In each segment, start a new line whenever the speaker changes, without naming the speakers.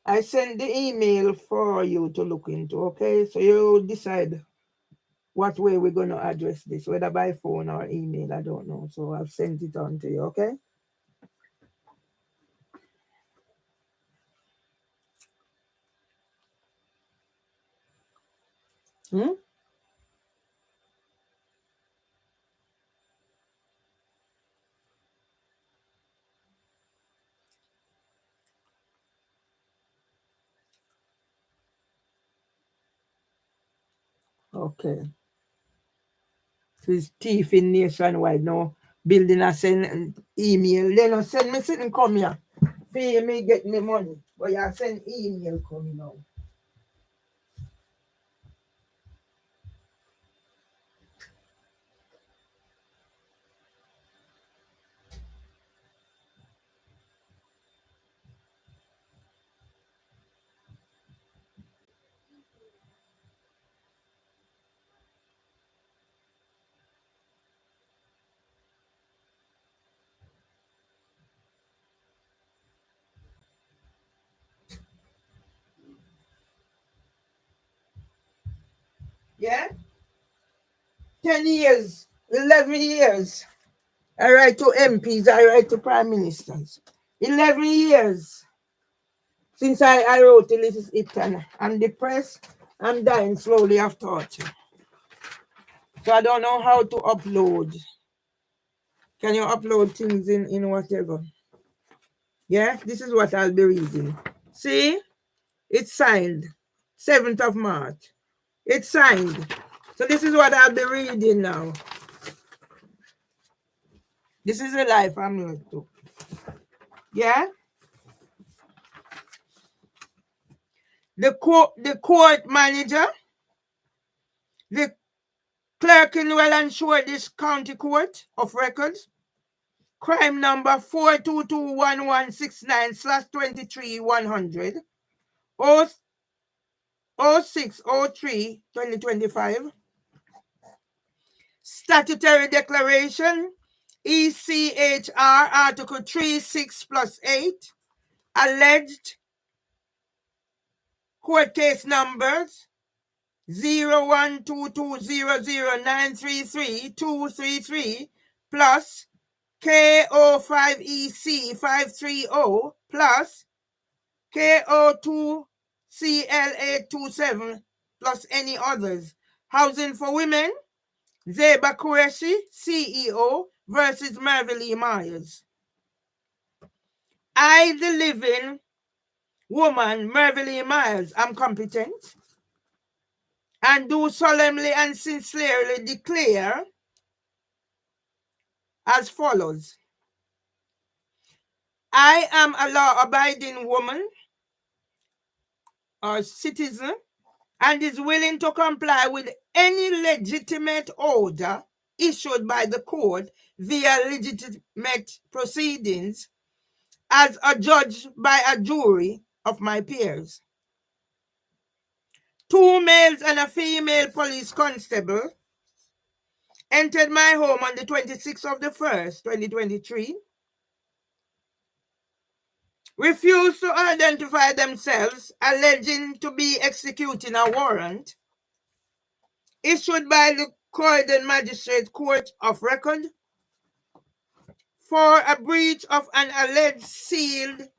I sent the email for you to look into, okay? So you decide what way we're going to address this, whether by phone or email, I don't know. So I've sent it on to you, okay? Hmm? Okay. His thief in nationwide now. Building a send email. They don't send me something come here. Pay me get me money. But you send email coming now. Yeah? 10 years, 11 years. I write to MPs, I write to prime ministers. 11 years since I wrote this it, and I'm depressed. I'm dying slowly of torture. So I don't know how to upload. Can you upload things in whatever? Yeah, this is what I'll be reading. See? It's signed. 7th of March. It's signed. So this is what I'll be reading now. This is the life I'm going to. Yeah? The court manager, the Clerkenwell and Shoreditch County Court of Records, crime number 4221169/23-100 0603-2025. Statutory Declaration ECHR Article 36+8. Alleged court case numbers 012200933233 plus KO5EC530 plus KO2CLA27 plus any others. Housing for Women, Zaiba Quershi, CEO versus Mervelee Myers. I, the living woman, Mervelee Myers, am competent and do solemnly and sincerely declare as follows. I am a law-abiding woman or citizen and is willing to comply with any legitimate order issued by the court via legitimate proceedings as adjudged by a jury of my peers. 2 males and a female police constable entered my home on the 26th of the 1st, 2023, refused to identify themselves, alleging to be executing a warrant issued by the Croydon Magistrate Court of Record for a breach of an alleged sealed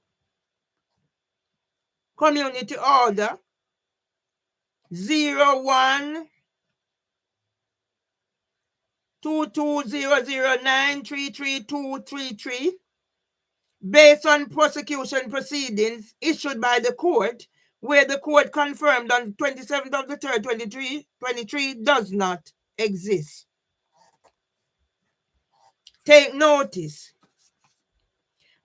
community order 012200933233 based on prosecution proceedings issued by the court, where the court confirmed on 27th of the 3rd, 2023 does not exist. Take notice.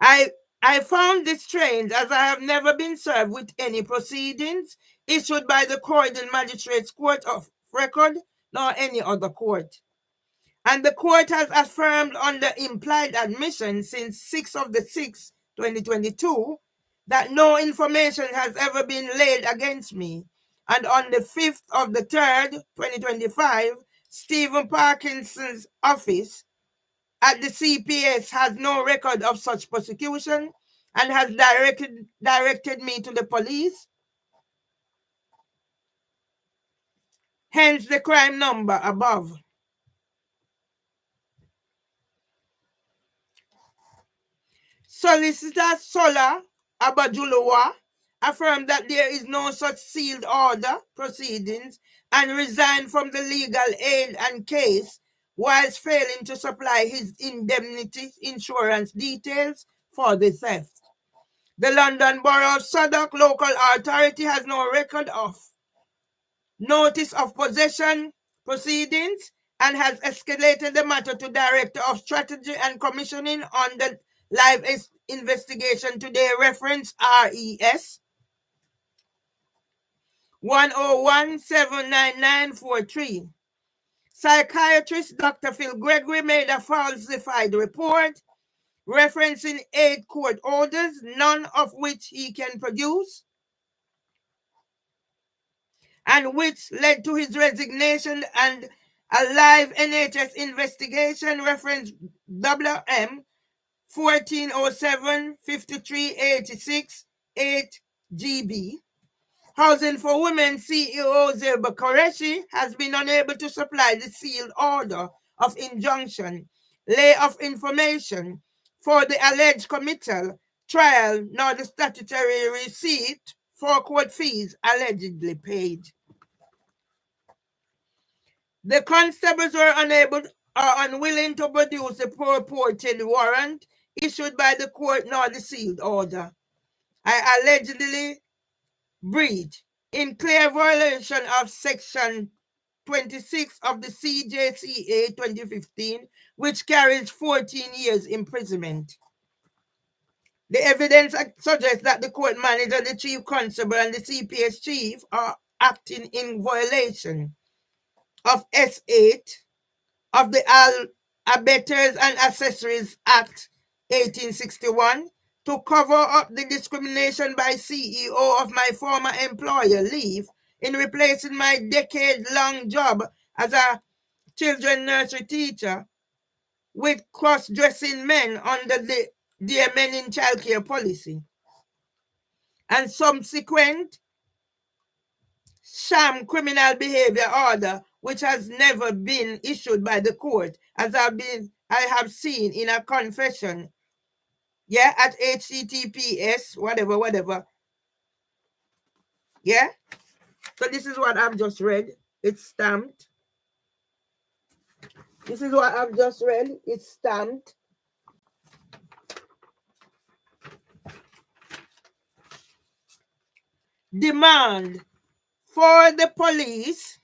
I found this strange, as I have never been served with any proceedings issued by the Croydon Magistrates Court of Record nor any other court. And the court has affirmed on the implied admission since 6th of the 6th, 2022, that no information has ever been laid against me. And on the 5th of the 3rd, 2025, Stephen Parkinson's office at the CPS has no record of such prosecution, and has directed me to the police. Hence the crime number above. Solicitor Sola Abajuluwa affirmed that there is no such sealed order proceedings and resigned from the legal aid and case whilst failing to supply his indemnity insurance details for the theft. The London Borough of Southwark Local Authority has no record of notice of possession proceedings and has escalated the matter to Director of Strategy and Commissioning on the live investigation today, reference RES 101-79943. Psychiatrist Dr. Phil Gregory made a falsified report referencing 8 court orders, none of which he can produce, and which led to his resignation, and a live NHS investigation reference WM 1407-5386-8 GB. Housing for Women CEO Zaiba Quershi has been unable to supply the sealed order of injunction, lay of information for the alleged committal, trial, nor the statutory receipt for court fees allegedly paid. The constables were unable or unwilling to produce the purported warrant issued by the court nor the sealed order. I allegedly breach, in clear violation of Section 26 of the CJCA 2015, which carries 14 years imprisonment. The evidence suggests that the court manager, the chief constable, and the CPS chief are acting in violation of S8 of the Abettors and Accessories Act 1861 to cover up the discrimination by CEO of my former employer, Leave, in replacing my decade-long job as a children nursery teacher with cross-dressing men under the Dear Men in Childcare policy, and subsequent sham criminal behavior order, which has never been issued by the court, as I have seen in a confession, at HTTPS, whatever. Yeah? So this is what I've just read. It's stamped. This is what I've just read. It's stamped. Demand for the police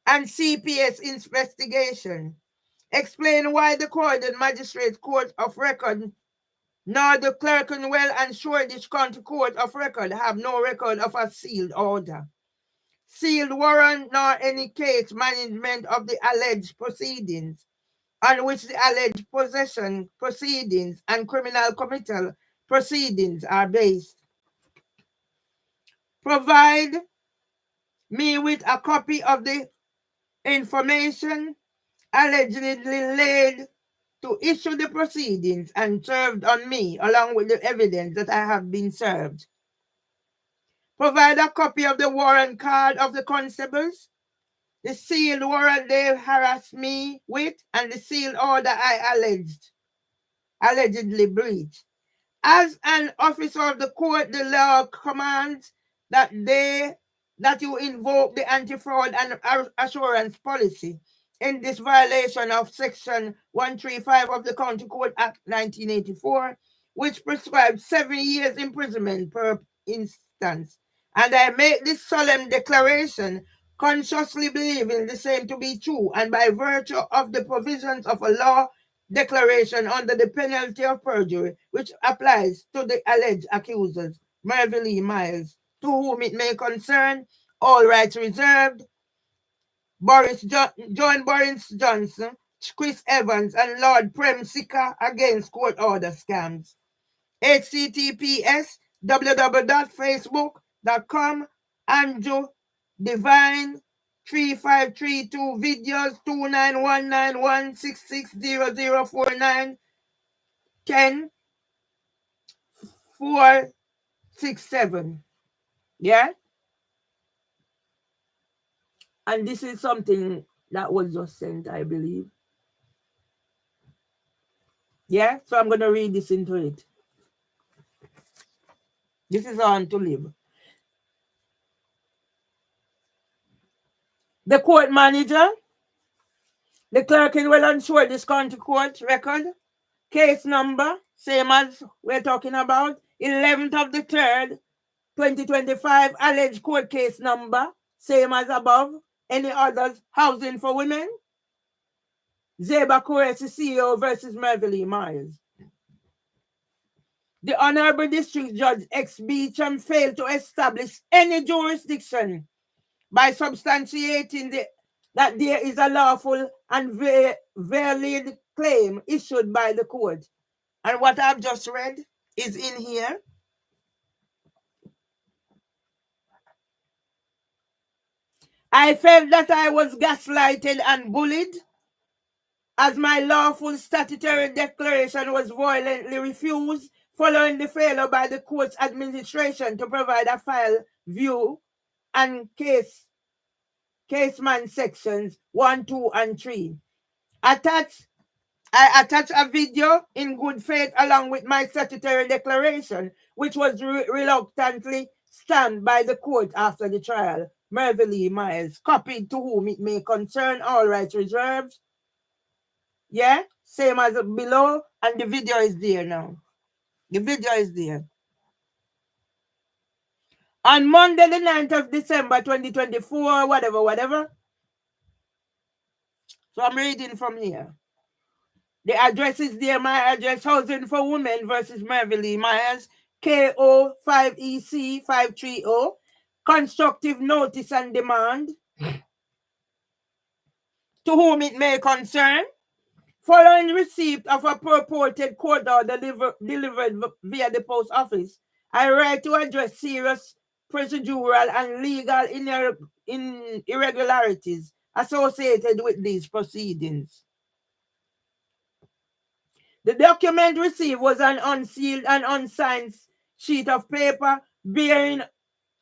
and CPS investigation. Explain why the Croydon Magistrate Court of Record nor the Clerkenwell and Shoreditch County Court of Record have no record of a sealed order, sealed warrant, nor any case management of the alleged proceedings on which the alleged possession proceedings and criminal committal proceedings are based. Provide me with a copy of the information allegedly laid to issue the proceedings and served on me, along with the evidence that I have been served. Provide a copy of the warrant card of the constables, the sealed warrant they harassed me with, and the sealed order I allegedly breached. As an officer of the court, the law commands that you invoke the anti-fraud and assurance policy in this violation of Section 135 of the County Code Act 1984, which prescribes 7 years imprisonment per instance. And I make this solemn declaration consciously believing the same to be true, and by virtue of the provisions of a law declaration under the penalty of perjury, which applies to the alleged accusers, Mervelee Miles, to whom it may concern, all rights reserved, John Boris Johnson, Chris Evans, and Lord Prem Sika against court order scams. https www.facebook.com Andrew Divine 3532 videos 29191660049 10 467. Yeah? And this is something that was just sent, I believe. Yeah? So I'm going to read this into it. This is on to live. The court manager, the Clerkenwell and Shoreditch County Court record, case number, same as we're talking about, 11th of the 3rd, 2025, alleged court case number, same as above. Any others? Housing for women. Zaiba Quershi CEO versus Mervelee Myers. The Honorable District Judge X. Beecham failed to establish any jurisdiction by substantiating that there is a lawful and valid claim issued by the court. And what I've just read is in here. I felt that I was gaslighted and bullied, as my lawful statutory declaration was violently refused following the failure by the court's administration to provide a file view and Caseman sections 1, 2, and 3. I attached a video in good faith along with my statutory declaration, which was reluctantly stamped by the court after the trial. Mervelee Myers, copied to whom it may concern, all rights reserved. Yeah, same as below, and the video is there now. The video is there. On Monday, the 9th of December, 2024, whatever. So I'm reading from here. The address is there, my address, Housing for Women versus Mervelee Myers, KO 5EC 530, constructive notice and demand, to whom it may concern. Following receipt of a purported court order delivered via the post office, I write to address serious procedural and legal irregularities associated with these proceedings. The document received was an unsealed and unsigned sheet of paper bearing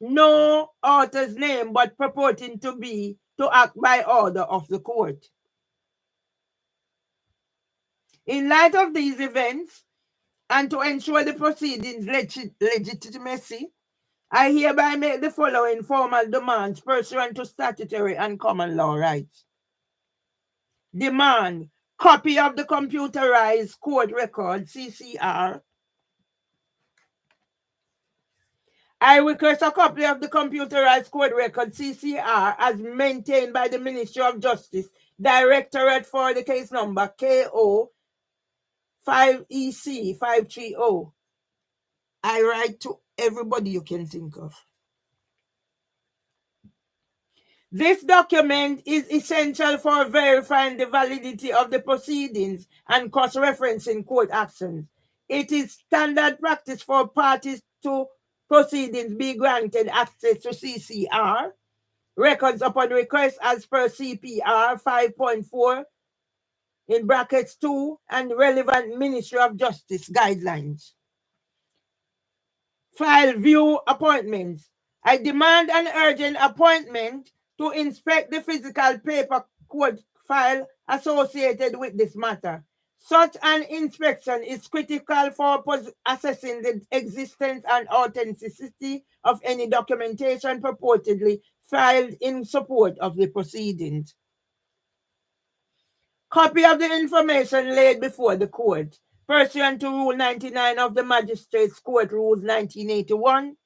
no author's name but purporting to act by order of the court. In light of these events, and to ensure the proceedings' legitimacy, I hereby make the following formal demands pursuant to statutory and common law rights. Demand: copy of the computerized court record, CCR. I request a copy of the computerized court record, CCR, as maintained by the Ministry of Justice, Directorate for the case number KO 5EC 530. I write to everybody you can think of. This document is essential for verifying the validity of the proceedings and cross-referencing court actions. It is standard practice for parties to proceedings be granted access to CCR records upon request as per CPR 5.4 in brackets 2 and relevant Ministry of Justice guidelines. File view appointments. I demand an urgent appointment to inspect the physical paper court file associated with this matter. Such an inspection is critical for assessing the existence and authenticity of any documentation purportedly filed in support of the proceedings. Copy of the information laid before the court, pursuant to Rule 99 of the Magistrates Court Rules 1981.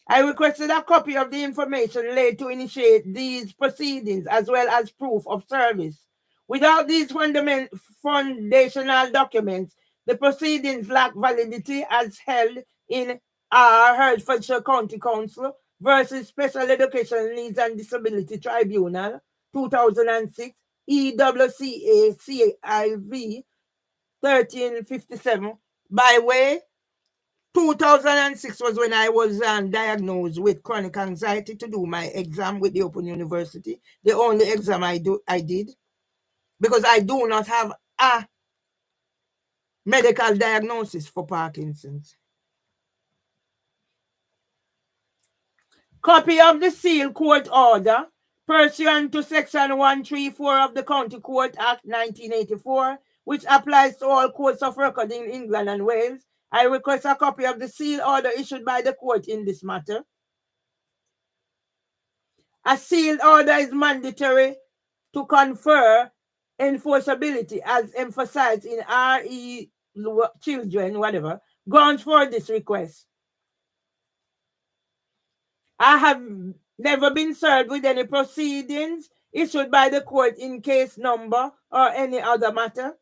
I requested a copy of the information laid to initiate these proceedings as well as proof of service. Without these foundational documents, the proceedings lack validity as held in Hertfordshire County Council versus Special Education Needs and Disability Tribunal, 2006, EWCA CIV 1357. By way, 2006 was when I was diagnosed with chronic anxiety to do my exam with the Open University. The only exam I did, because I do not have a medical diagnosis for Parkinson's. Copy of the sealed court order pursuant to Section 134 of the County Court Act 1984, which applies to all courts of record in England and Wales. I request a copy of the sealed order issued by the court in this matter. A sealed order is mandatory to confer enforceability as emphasized in R.E. Children, whatever, grounds for this request. I have never been served with any proceedings issued by the court in case number or any other matter.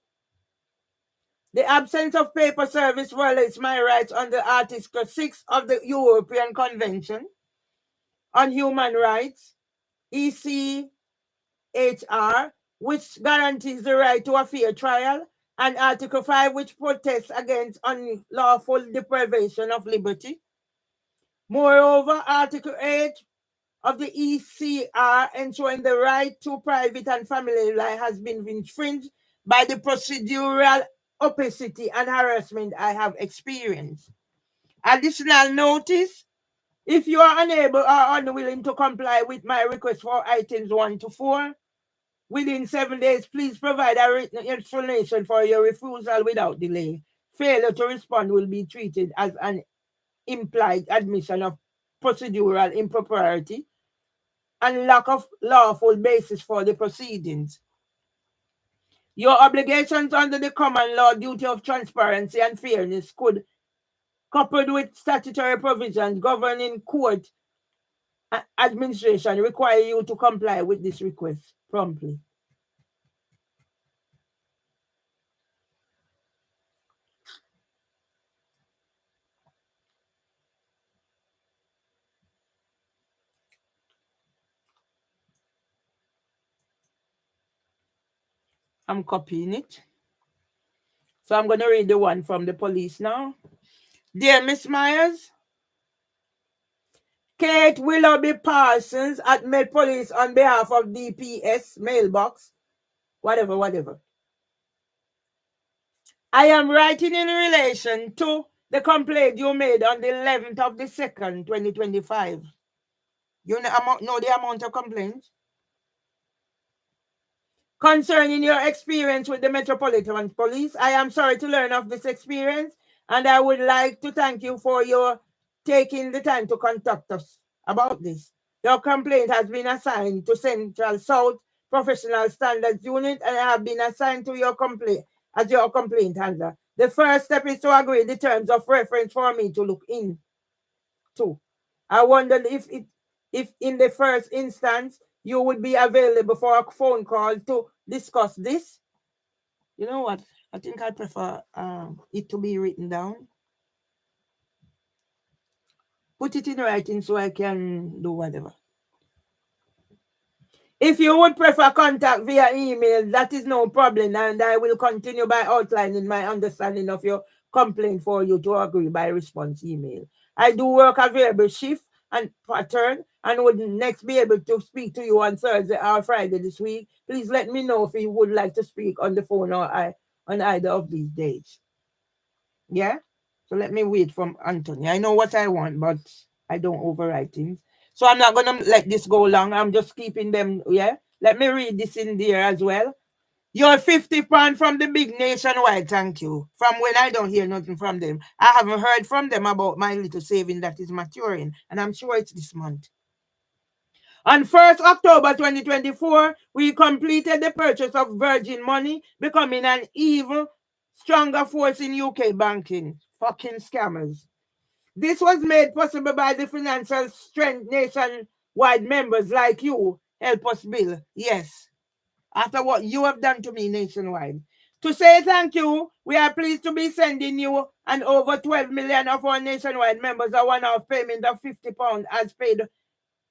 The absence of paper service violates my rights under Article 6 of the European Convention on Human Rights, ECHR, which guarantees the right to a fair trial, and Article 5, which protests against unlawful deprivation of liberty. Moreover, Article 8 of the ECR ensuring the right to private and family life has been infringed by the procedural opacity and harassment I have experienced. Additional notice: if you are unable or unwilling to comply with my request for items 1 to 4 within 7 days, please provide a written explanation for your refusal without delay. Failure to respond will be treated as an implied admission of procedural impropriety and lack of lawful basis for the proceedings. Your obligations under the common law duty of transparency and fairness could, coupled with statutory provisions governing court administration, require you to comply with this request promptly. I'm copying it. So I'm going to read the one from the police now. Dear Miss Myers, Kate Willoughby Parsons at Met Police on behalf of DPS mailbox, whatever. I am writing in relation to the complaint you made on the 11th of the 2nd, 2025. You know the amount of complaints? Concerning your experience with the Metropolitan Police, I am sorry to learn of this experience, and I would like to thank you for your taking the time to contact us about this. Your complaint has been assigned to Central South Professional Standards Unit, and I have been assigned to your complaint as your complaint handler. The first step is to agree the terms of reference for me to look into. I wondered if in the first instance you would be available for a phone call to discuss this. You know what? I think I prefer it to be written down. Put it in writing so I can do whatever. If you would prefer contact via email, that is no problem, and I will continue by outlining my understanding of your complaint for you to agree by response email. I do work a variable shift and pattern and would next be able to speak to you on Thursday or Friday this week. Please let me know if you would like to speak on the phone or on either of these days. Yeah? So let me wait from Anthony. I know what I want, but I don't overwrite things. So I'm not going to let this go long. I'm just keeping them, yeah? Let me read this in there as well. Your 50 pound from the big nationwide, thank you. From when I don't hear nothing from them. I haven't heard from them about my little saving that is maturing, and I'm sure it's this month. On 1st October 2024, we completed the purchase of Virgin Money, becoming an even stronger force in UK banking. Fucking scammers. This was made possible by the financial strength nationwide members like you. Help us build. Yes. After what you have done to me nationwide. To say thank you, we are pleased to be sending you and over 12 million of our nationwide members a one-off payment of £50 as paid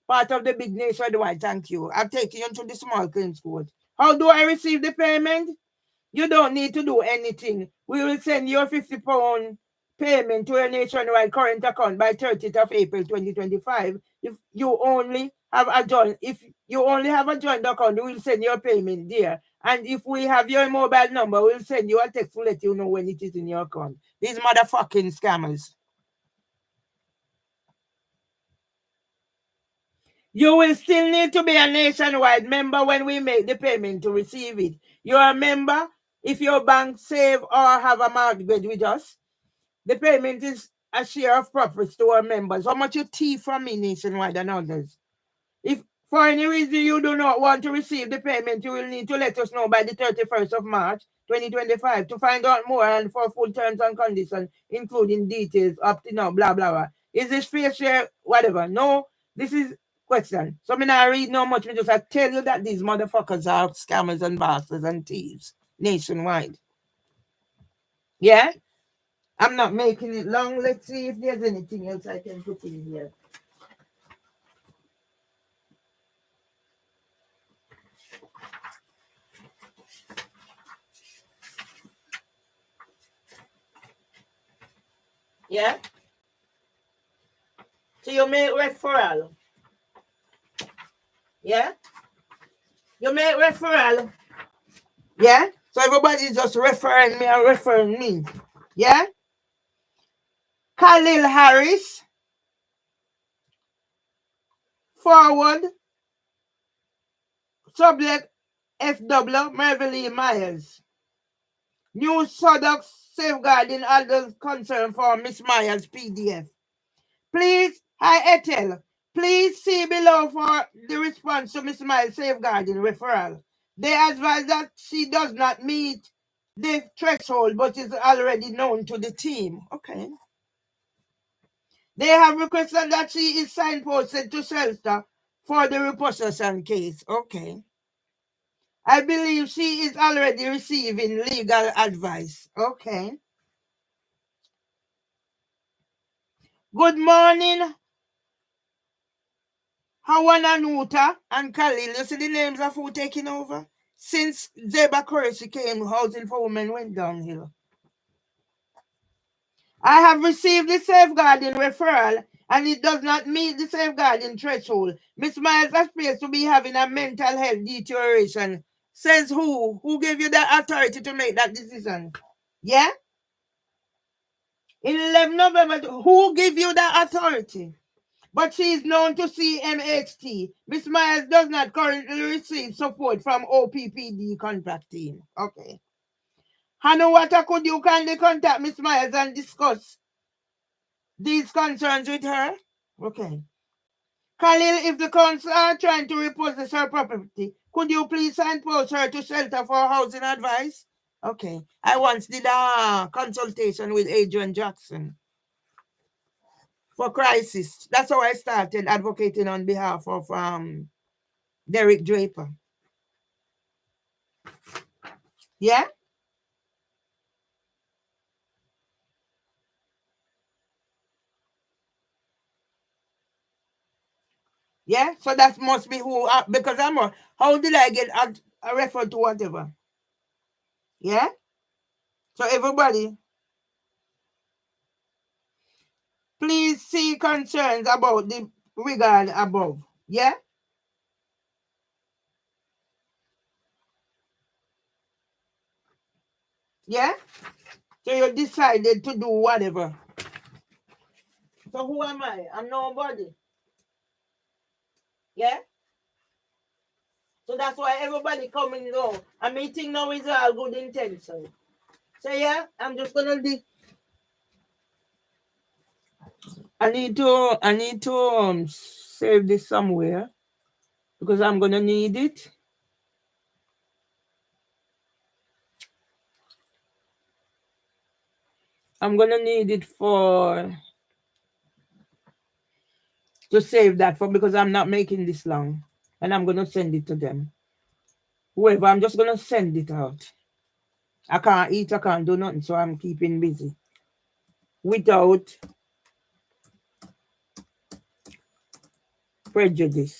part of the big nationwide. Thank you. I've taken you to the small claims court. How do I receive the payment? You don't need to do anything. We will send your £50 payment to your nationwide current account by 30th of April 2025. If you only have a joint account, we will send your payment there. And if we have your mobile number, we'll send you a text to let you know when it is in your account. These motherfucking scammers. You will still need to be a nationwide member when we make the payment to receive it. You're a member if your bank save or have a mortgage with us. The payment is a share of profits to our members. How much you thief from me nationwide and others? If for any reason you do not want to receive the payment, you will need to let us know by the 31st of March 2025 to find out more and for full terms and conditions, including details up to now, blah, blah, blah. Is this fair share? Whatever. No, this is question. So me not read no much. Me just I tell you that these motherfuckers are scammers and bastards and thieves nationwide. Yeah? I'm not making it long. Let's see if there's anything else I can put in here. Yeah? So you make referral. Yeah? You make referral. Yeah? So everybody's just referring me and referring me. Yeah? Khalil Harris. Forward. Subject FW Mervelee Myers. New Sodok safeguarding others concern for Miss Myers PDF. Please, hi Ethel. Please see below for the response to Miss Myers safeguarding referral. They advise that she does not meet the threshold but is already known to the team. Okay. They have requested that she is signposted to Celta for the repossession case. Okay. I believe she is already receiving legal advice. Okay. Good morning, Hawana Nuta and Khalil. You see the names of who taking over? Since Zaiba Quershi came, housing for women went downhill. I have received the safeguarding referral and it does not meet the safeguarding threshold. Miss Myers appears to be having a mental health deterioration. Says who? Who gave you the authority to make that decision? Yeah? In 11 November, who gave you the authority? But she is known to CMHT. Miss Myers does not currently receive support from OPPD contract team. Okay. Hanuwata, could you kindly contact Miss Myers and discuss these concerns with her? Okay. Khalil, if the council are trying to repossess her property, could you please signpost her to shelter for housing advice? Okay. I once did a consultation with Adrian Jackson for crisis. That's how I started advocating on behalf of Derek Draper. Yeah? Yeah? So that must be who, because I'm a, how did I get a referred to whatever? Yeah? So everybody, please see concerns about the regard above. Yeah? Yeah? So you decided to do whatever. So who am I? I'm nobody. Yeah? So that's why everybody coming now. A meeting now is all good intention. So yeah, I'm just gonna I need to save this somewhere because I'm gonna need it. I'm gonna need it for to save that for because I'm not making this long, and I'm gonna send it to them. Whoever, I'm just gonna send it out. I can't eat, I can't do nothing, so I'm keeping busy without prejudice.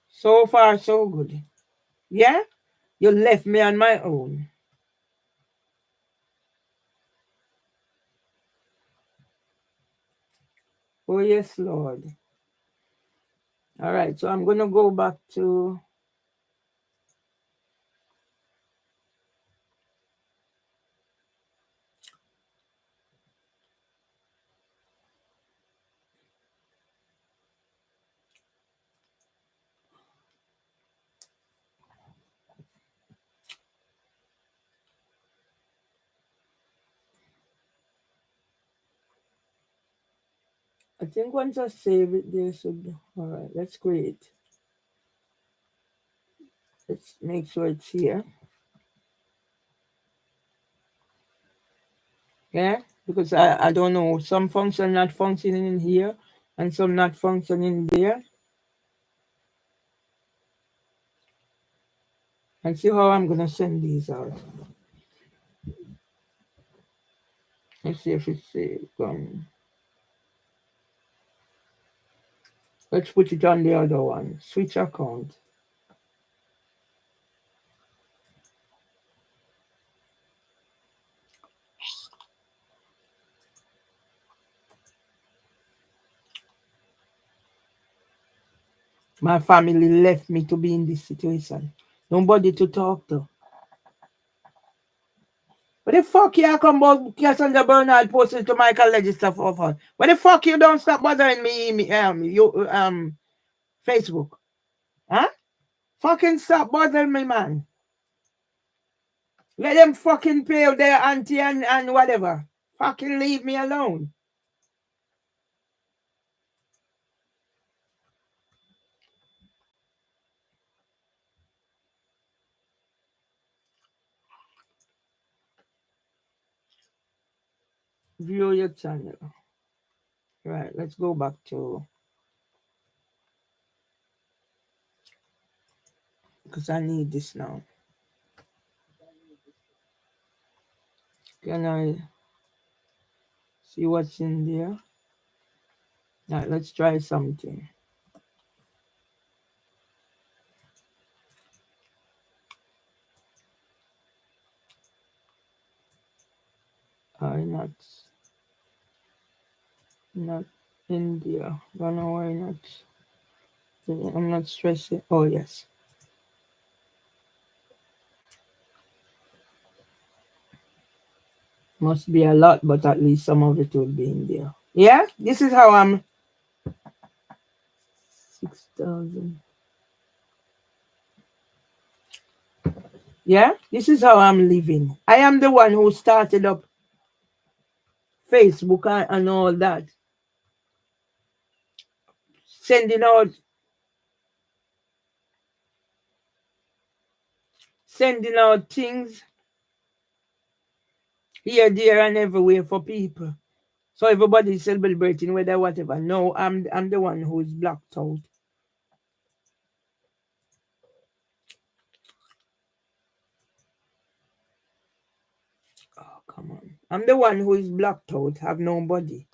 So far, so good. Yeah, you left me on my own. Oh yes, Lord. All right, so I'm gonna go back to I think once I save it, there should be. All right, let's create. Let's make sure it's here. Yeah, because I don't know. Some function not functioning in here and some not functioning there. And see how I'm gonna send these out. Let's see if it's gone. Let's put it on the other one. Switch account. My family left me to be in this situation. Nobody to talk to. What the fuck you come about Cassandra Bernard posted to Michael Register for? What the fuck you don't stop bothering me you Facebook? Huh? Fucking stop bothering me, man. Let them fucking pay their auntie and whatever. Fucking leave me alone. View your channel. Right, let's go back to, because I need this now. Can I see what's in there? Right, let's try something. Not in there. Don't know why not. I'm not stressing. Oh yes. Must be a lot, but at least some of it will be in there. Yeah, this is how I'm 6,000. Yeah, this is how I'm living. I am the one who started up Facebook and all that. Sending out things here, there, and everywhere for people. So everybody's celebrating whether whatever. No, I'm the one who is blocked out. Oh, come on. I'm the one who is blocked out. Have nobody.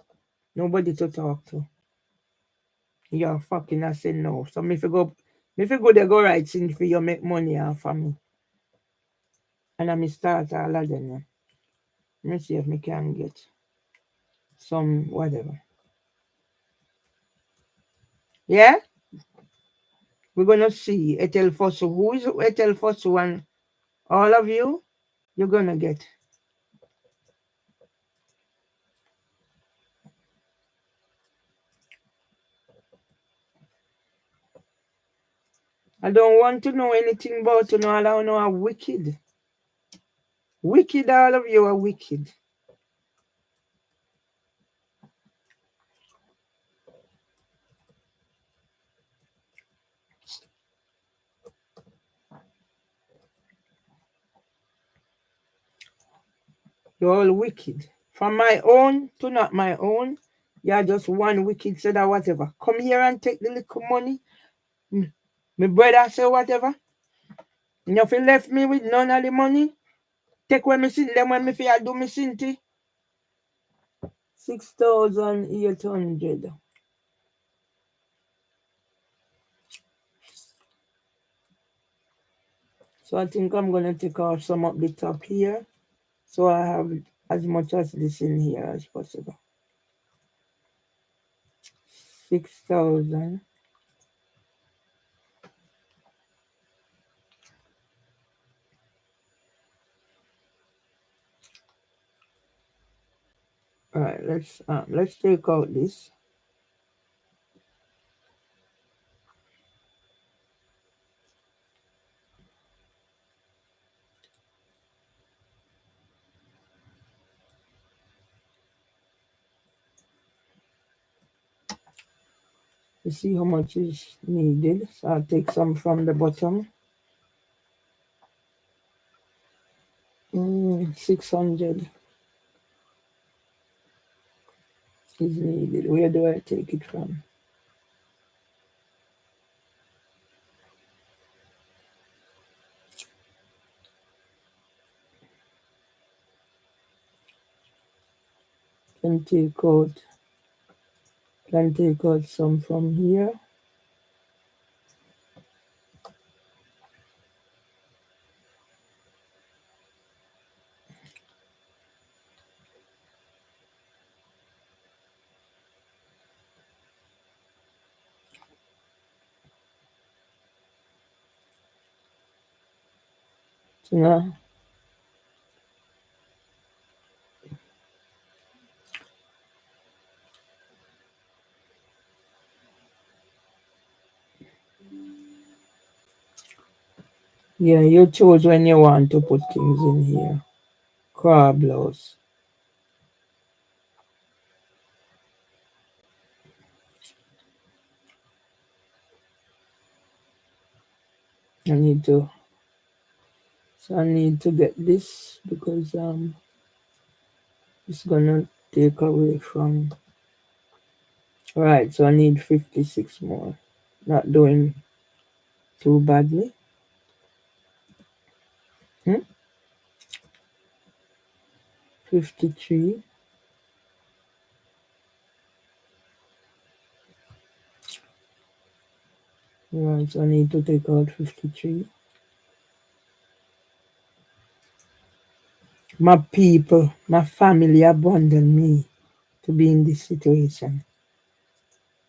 Nobody to talk to. You're fucking I say no. So if you go there go right thing for you make money off of me. And I start all of them. Let me see if me can get some whatever. Yeah? We're gonna see Etel Fosu. Who is Etel Fosu? And all of you, you're gonna get. I don't want to know anything about you. No, I don't know how wicked. Wicked, all of you are wicked. You're all wicked. From my own to not my own, you're just one wicked said or whatever. Come here and take the little money. My brother say whatever. You feel left me with none of the money. Take when me sin them when me feel do me sin 6,800. So I think I'm gonna take off some up the top here. So I have as much as this in here as possible. 6,000. All right, let's take out this. to see how much is needed. So I'll take some from the bottom. 600 is needed. Where do I take it from? Can take out some from here. So now yeah, you choose when you want to put things in here. Crab blouse. I need to get this because it's gonna take away from. Right, so I need 56 more. Not doing too badly. 53. Right, so I need to take out 53. My people, my family abandoned me to be in this situation.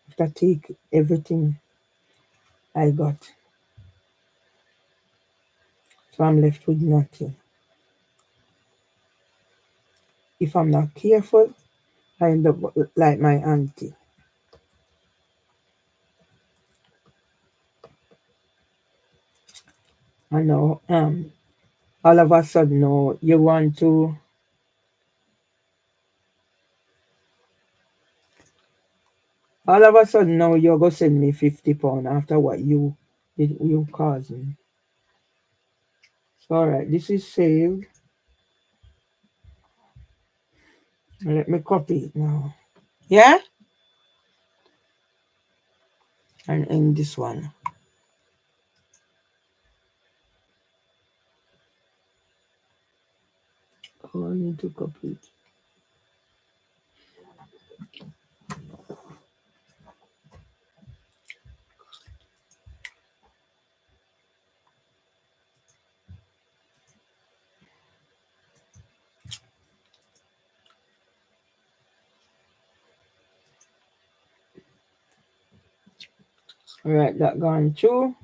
If I take everything I got, so I'm left with nothing. If I'm not careful, I end up like my auntie. I know, all of a sudden, no, you want to, all of a sudden, no, you're going to send me £50 after what you did, you caused me. So, all right, this is saved. Let me copy it now. Yeah? And end this one. Oh, I need to copy it. All right, that gone through.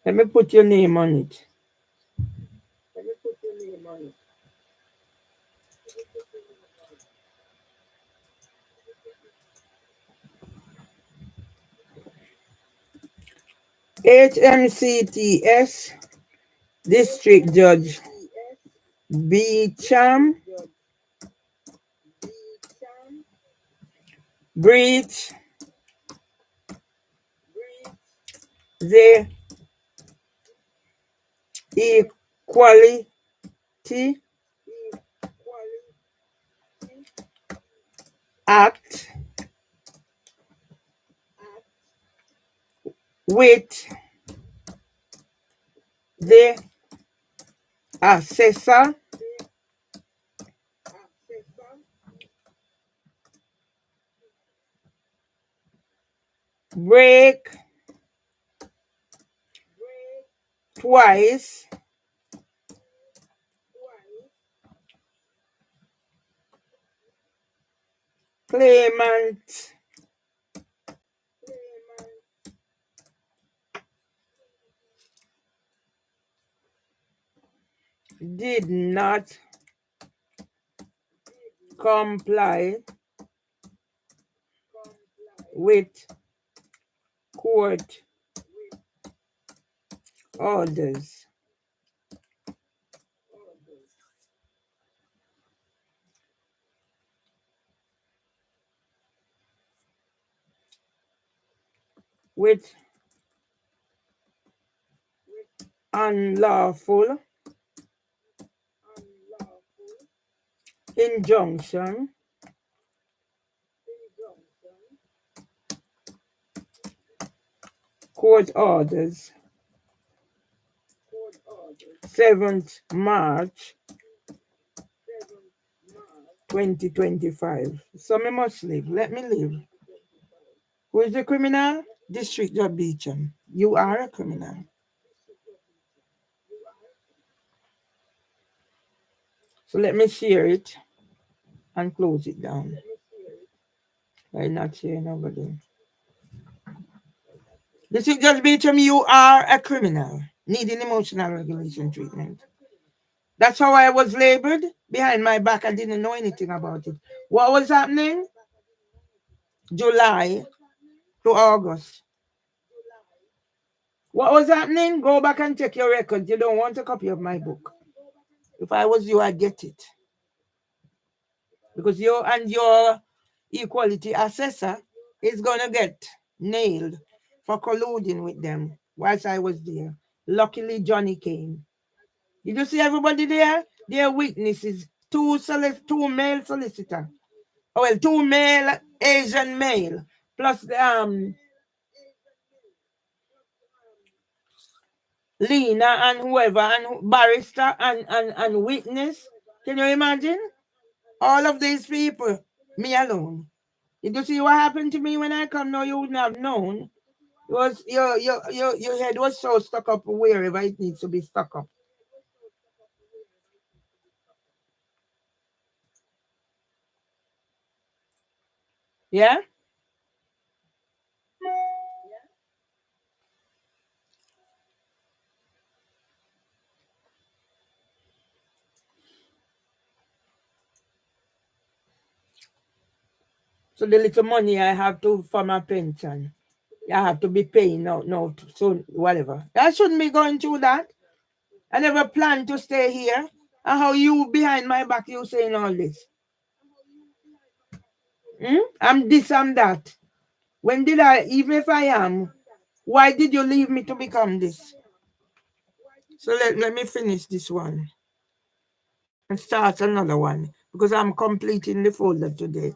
Let me put your name on it. HMCTS District Judge Beecham breach the Equality Act with the assessor break twice claimant did not comply with court orders. with unlawful injunction, court orders, 7th March 2025. So me must live. Let me live. Who is the criminal? District Judge Beecham. You are a criminal. So let me share it and close it down. I'm not sharing nobody. District Judge Beecham, you are a criminal needing emotional regulation treatment. That's how I was labeled behind my back. I didn't know anything about it. What was happening? July to August. What was happening? Go back and check your records. You don't want a copy of my book. If I was you, I'd get it. Because you and your equality assessor is going to get nailed for colluding with them whilst I was there. Luckily, Johnny came. Did you see everybody there? Their witnesses. Two male solicitors. Oh, well, two male Asian male. Plus Lena and whoever, and barrister and witness. Can you imagine? All of these people, me alone. Did you see what happened to me when I come? No, you wouldn't have known. It was your head was so stuck up wherever it needs to be stuck up. Yeah? So the little money I have to for my pension, I have to be paying now, so whatever. I shouldn't be going through that. I never planned to stay here. And how you behind my back, you saying all this? I'm this, I'm that. When did I, even if I am, why did you leave me to become this? So let me finish this one and start another one because I'm completing the folder today.